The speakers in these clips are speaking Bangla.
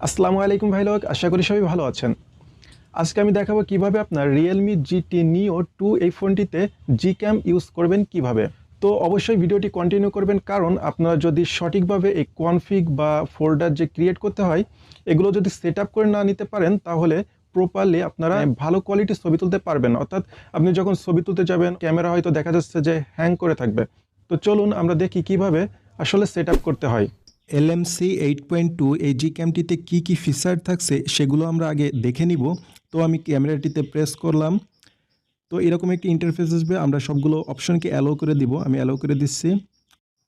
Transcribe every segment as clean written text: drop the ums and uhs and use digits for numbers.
আসসালামু আলাইকুম ভাই লোক, আশা করি সবাই ভালো আছেন। আজকে আমি দেখাবো কিভাবে আপনার Realme GT Neo 2 এই ফোনটিতে Gcam ইউজ করবেন কিভাবে। তো অবশ্যই ভিডিওটি কন্টিনিউ করবেন, কারণ আপনারা যদি সঠিকভাবে এই কনফিগ বা ফোল্ডার যে ক্রিয়েট করতে হয় এগুলো যদি সেট আপ করে না নিতে পারেন তাহলে প্রপারলি আপনারা ভালো কোয়ালিটির ছবি তুলতে পারবেন না। অর্থাৎ আপনি যখন ছবি তুলতে যাবেন ক্যামেরা হয়তো দেখা যাচ্ছে যে হ্যাং করে থাকবে। তো চলুন আমরা দেখি কিভাবে আসলে সেট আপ করতে হয়। LMC 8.2 এই জিক্যামটিতে কী ফিচার থাকছে সেগুলো আমরা আগে দেখে নিব। তো আমি ক্যামেরাটিতে প্রেস করলাম, তো এরকম একটি ইন্টারফেস আসবে। আমরা সবগুলো অপশনকে অ্যালো করে দিব। আমি অ্যালো করে দিচ্ছি।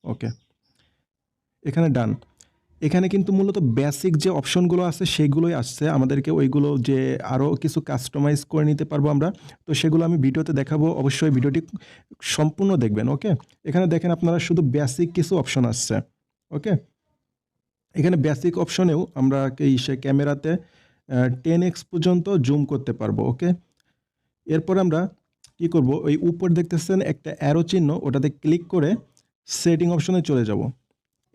ওকে, এখানে ডান। এখানে কিন্তু মূলত বেসিক যে অপশনগুলো আছে সেগুলোই আসছে, আমাদেরকে ওইগুলো যে আরও কিছু কাস্টমাইজ করে নিতে পারবো আমরা। তো সেগুলো আমি ভিডিওতে দেখাবো, অবশ্যই ভিডিওটি সম্পূর্ণ দেখবেন। ওকে, এখানে দেখেন আপনারা শুধু বেসিক কিছু অপশন আসছে। ওকে, এখানে বেসিক অপশনেও আমরা সে ক্যামেরাতে 10x পর্যন্ত জুম করতে পারবো। ওকে, এরপর আমরা কি করব, ওই উপর দেখতেছেন একটা অ্যারো চিহ্ন, ওটাতে ক্লিক করে সেটিং অপশনে চলে যাব।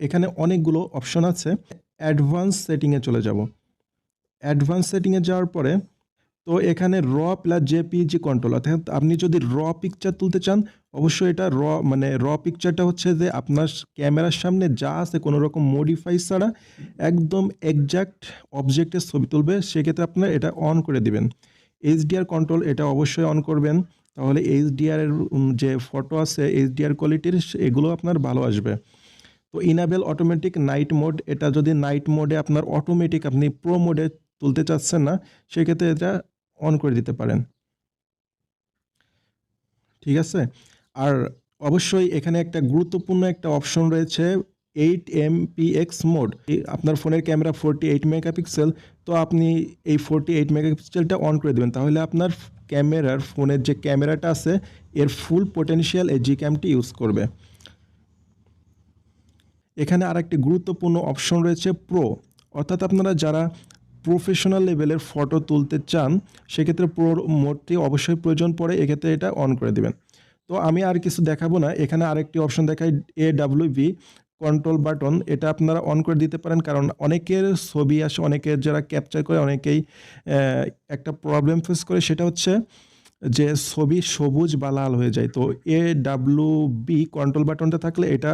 এখানে অনেকগুলো অপশন আছে, অ্যাডভান্স সেটিংয়ে চলে যাব। অ্যাডভান্স সেটিংয়ে যাওয়ার পরে তো এখানে র প্লাস জেপিজি কন্ট্রোল, অর্থাৎ আপনি যদি র পিকচার তুলতে চান অবশ্যই এটা র পিকচারটা হচ্ছে যে আপনার ক্যামেরার সামনে যা আছে কোনো রকম মডিফাই ছাড়া একদম এক্সাক্ট অবজেক্টের ছবি তুলবে, সেক্ষেত্রে আপনার এটা অন করে দিবেন। এইচডিআর কন্ট্রোল এটা অবশ্যই অন করবেন, তাহলে এইচডিআর এর যে ফটো আছে এইচডিআর কোয়ালিটির এগুলো আপনার ভালো আসবে। তো ইনাবেল অটোমেটিক নাইট মোড, এটা যদি নাইট মোডে আপনার অটোমেটিক আপনি প্রো মোডে তুলতে চাচ্ছেন না সেক্ষেত্রে এটা অন করে দিতে পারেন। ঠিক আছে, আর অবশ্যই এখানে একটা গুরুত্বপূর্ণ একটা অপশন রয়েছে 8 MPX মোড। আপনার ফোনের ক্যামেরা 48 মেগাপিক্সেল, তো আপনি এই 48 মেগাপিক্সেলটা অন করে দেবেন, তাহলে আপনার ক্যামেরার ফোনের যে ক্যামেরাটা আছে এর ফুল পোটেনশিয়াল এই জিক্যামটি ইউজ করবে। এখানে আরেকটি গুরুত্বপূর্ণ অপশন রয়েছে প্রো, অর্থাৎ আপনারা যারা প্রফেশনাল লেভেলের ফটো তুলতে চান সেক্ষেত্রে প্রো মোডটি অবশ্যই প্রয়োজন পড়ে, এক্ষেত্রে এটা অন করে দিবেন। তো আমি আর কিছু দেখাবো না, এখানে আরেকটি অপশন দেখাই AWB কন্ট্রোল বাটন, এটা আপনারা অন করে দিতে পারেন, কারণ অনেকের ছবি আসে, অনেকের যারা ক্যাপচার করে অনেকেই একটা প্রবলেম ফেস করে, সেটা হচ্ছে যে ছবি সবুজ বা লাল হয়ে যায়। তো AWB কন্ট্রোল বাটনটা থাকলে এটা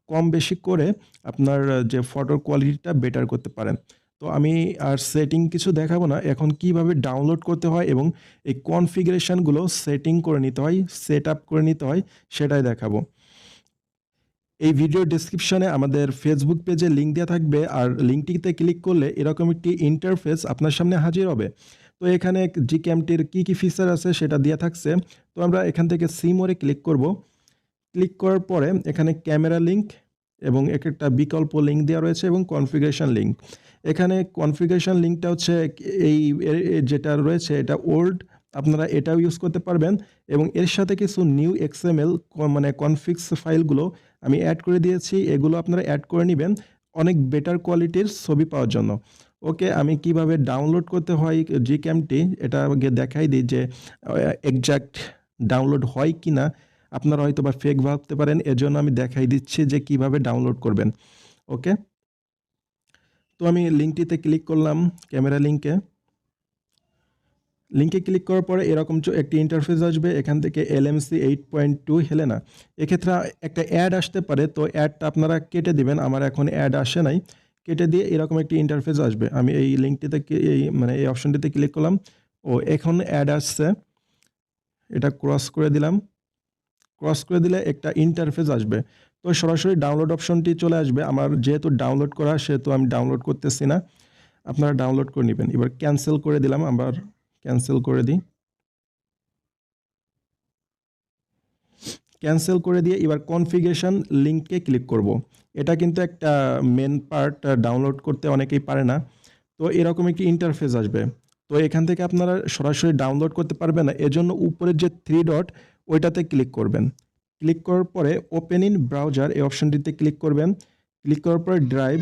কম বেশি করে আপনার যে ফটোর কোয়ালিটিটা বেটার করতে পারেন। তো আমি আর সেটিং কিছু দেখাবো না, এখন কিভাবে ডাউনলোড করতে হয় এবং এই কনফিগারেশনগুলো সেটিং করে নিতে হয়, সেট আপ করে নিতে হয় সেটাই দেখাবো। এই ভিডিও ডেসক্রিপশনে আমাদের ফেসবুক পেজে লিঙ্ক দেওয়া থাকবে, আর লিঙ্কটিতে ক্লিক করলে এরকম একটি ইন্টারফেস আপনার সামনে হাজির হবে। তো এখানে জিক্যামটির কী ফিচার আছে সেটা দেওয়া থাকছে। তো আমরা এখান থেকে সি মোডে ক্লিক করব। ক্লিক করার পরে এখানে ক্যামেরা লিঙ্ক এবং একটা বিকল্প লিঙ্ক দেওয়া রয়েছে এবং কনফিগারেশন লিঙ্ক। এখানে কনফিগারেশন লিঙ্কটা হচ্ছে এই যেটা রয়েছে এটা ওল্ড, আপনারা এটাও ইউজ করতে পারবেন, এবং এর সাথে কিছু নিউ XML মানে কনফিক্স ফাইলগুলো আমি অ্যাড করে দিয়েছি, এগুলো আপনারা অ্যাড করে নেবেন অনেক বেটার কোয়ালিটির ছবি পাওয়ার জন্য। ওকে, আমি কিভাবে ডাউনলোড করতে হয় জিক্যামটি এটা আগে দেখাই দিই যে এক্সাক্ট ডাউনলোড হয় কি না, আপনারা হয়তো বা ফেক ভাবতে পারেন, এজন্য আমি দেখাই দিচ্ছি যে কিভাবে ডাউনলোড করবেন। ওকে, তো আমি লিঙ্কটিতে ক্লিক করলাম, ক্যামেরা লিঙ্কে ক্লিক করার পরে এরকম একটি ইন্টারফেস আসবে, এখান থেকে LMC 8.2 হেলেনা, এক্ষেত্রে একটা অ্যাড আসতে পারে, তো অ্যাডটা আপনারা কেটে দিবেন। আমার এখন অ্যাড আসে নাই, কেটে দিয়ে এরকম একটি ইন্টারফেস আসবে। আমি এই লিঙ্কটিতে এই অপশনটিতে ক্লিক করলাম, ও এখন অ্যাড আসছে, এটা ক্রস করে দিলাম। ক্রস করে দিলে একটা ইন্টারফেস আসবে, তো সরাসরি ডাউনলোড অপশনটি চলে আসবে। আমার যেহেতু ডাউনলোড করা সেহেতু আমি ডাউনলোড করতেছি না, আপনারা ডাউনলোড করে নেবেন। এবার ক্যান্সেল করে দিলাম, আবার ক্যান্সেল করে দিই। ক্যান্সেল করে দিয়ে এবার কনফিগারেশন লিঙ্কে ক্লিক করব। এটা কিন্তু একটা মেন পার্ট, ডাউনলোড করতে অনেকেই পারে না। তো এরকম একটি ইন্টারফেস আসবে, তো এখান থেকে আপনারা সরাসরি ডাউনলোড করতে পারবেন না, এজন্য উপরের যে 3 ডট ওইটাতে ক্লিক করবেন। ক্লিক করার পরে ওপেন ইন ব্রাউজার এই অপশনটিতে ক্লিক করবেন। ক্লিক করার পরে ড্রাইভ,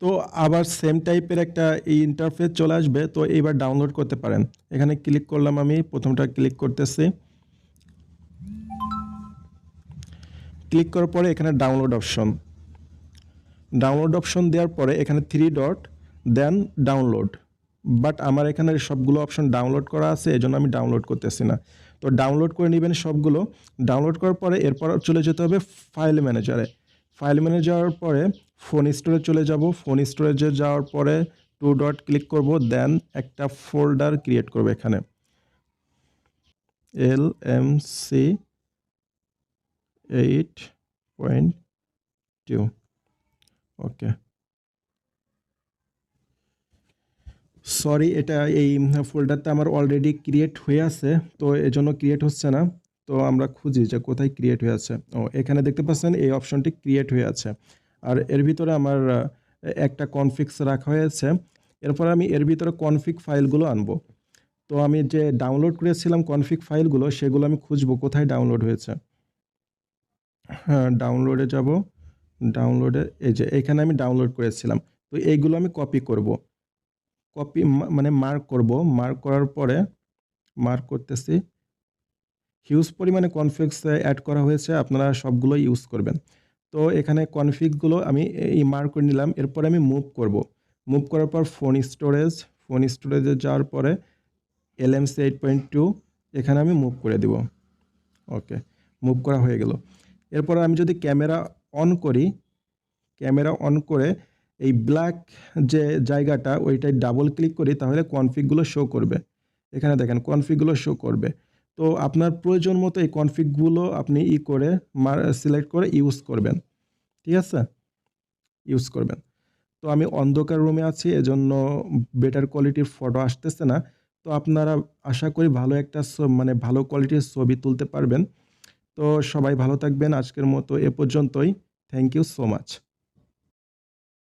তো আবার সেম টাইপের একটা এই ইন্টারফেস চলে আসবে, তো এইবার ডাউনলোড করতে পারেন। এখানে ক্লিক করলাম, আমি প্রথমটা ক্লিক করতেছি। ক্লিক করার পরে এখানে ডাউনলোড অপশন দেওয়ার পরে এখানে 3 ডট দেন ডাউনলোড। বাট আমার এখানে সবগুলো অপশন ডাউনলোড করা আছে, এজন্য আমি ডাউনলোড করতেছি না। তো ডাউনলোড করে নেবেন সবগুলো। ডাউনলোড করার পরে এরপর চলে যেতে হবে ফাইল ম্যানেজারে। ফাইল ম্যানেজার পরে ফোন স্টোরেজ চলে যাব। ফোন স্টোরেজে যাওয়ার পরে 2 ডট ক্লিক করব, দেন একটা ফোল্ডার ক্রিয়েট করব এখানে LMC 8.2। ওকে, সরি, এটা এই ফোল্ডারটা আমার অলরেডি ক্রিয়েট হয়ে আছে, তো এজন্য ক্রিয়েট হচ্ছে না। তো আমরা খুঁজি যে কোথায় ক্রিয়েট হয়ে আছে। এখানে দেখতে পাচ্ছেন এই অপশনটি ক্রিয়েট হয়ে আছে। আর এর ভিতরে আমার একটা কনফিক্স রাখা হয়েছে। এরপর আমি এর ভিতরে কনফিগ ফাইলগুলো আনবো। তো আমি যে ডাউনলোড করেছিলাম কনফিগ ফাইলগুলো, সেগুলো আমি খুঁজবো কোথায় ডাউনলোড হয়েছে। হ্যাঁ, ডাউনলোডে যাব। ডাউনলোডে এই যে এখানে আমি ডাউনলোড করেছিলাম। তো এইগুলো আমি কপি করব। মানে মার্ক করব। মার্ক করার পরে মার্ক করতেছি। হিউজ পরিমাণে কনফিগস অ্যাড করা হয়েছে, আপনারা সবগুলো ইউজ করবেন। তো এখানে কনফিগগুলো আমি এই মার্ক করে নিলাম। এরপরে আমি মুভ করব। মুভ করার পর ফোন স্টোরেজে যাওয়ার পরে LMC 8.2 এখানে আমি মুভ করে দিব। ওকে, মুভ করা হয়ে গেল। এরপর আমি যদি ক্যামেরা অন করে এই ব্ল্যাক যে জায়গাটা ওইটায় ডাবল ক্লিক করি, তাহলে কনফিগগুলো শো করবে। এখানে দেখেন কনফিগগুলো শো করবে। তো আপনার প্রয়োজন মতো এই কনফিগগুলো আপনি সিলেক্ট করে ইউজ করবেন। ঠিক আছে, ইউজ করবেন। তো আমি অন্ধকার রুমে আছি, এজন্য বেটার কোয়ালিটির ফটো আসতেছে না। তো আপনারা আশা করি ভালো একটা মানে ভালো কোয়ালিটির ছবি তুলতে পারবেন। তো সবাই ভালো থাকবেন। আজকের মতো এ পর্যন্তই। Thank you so much.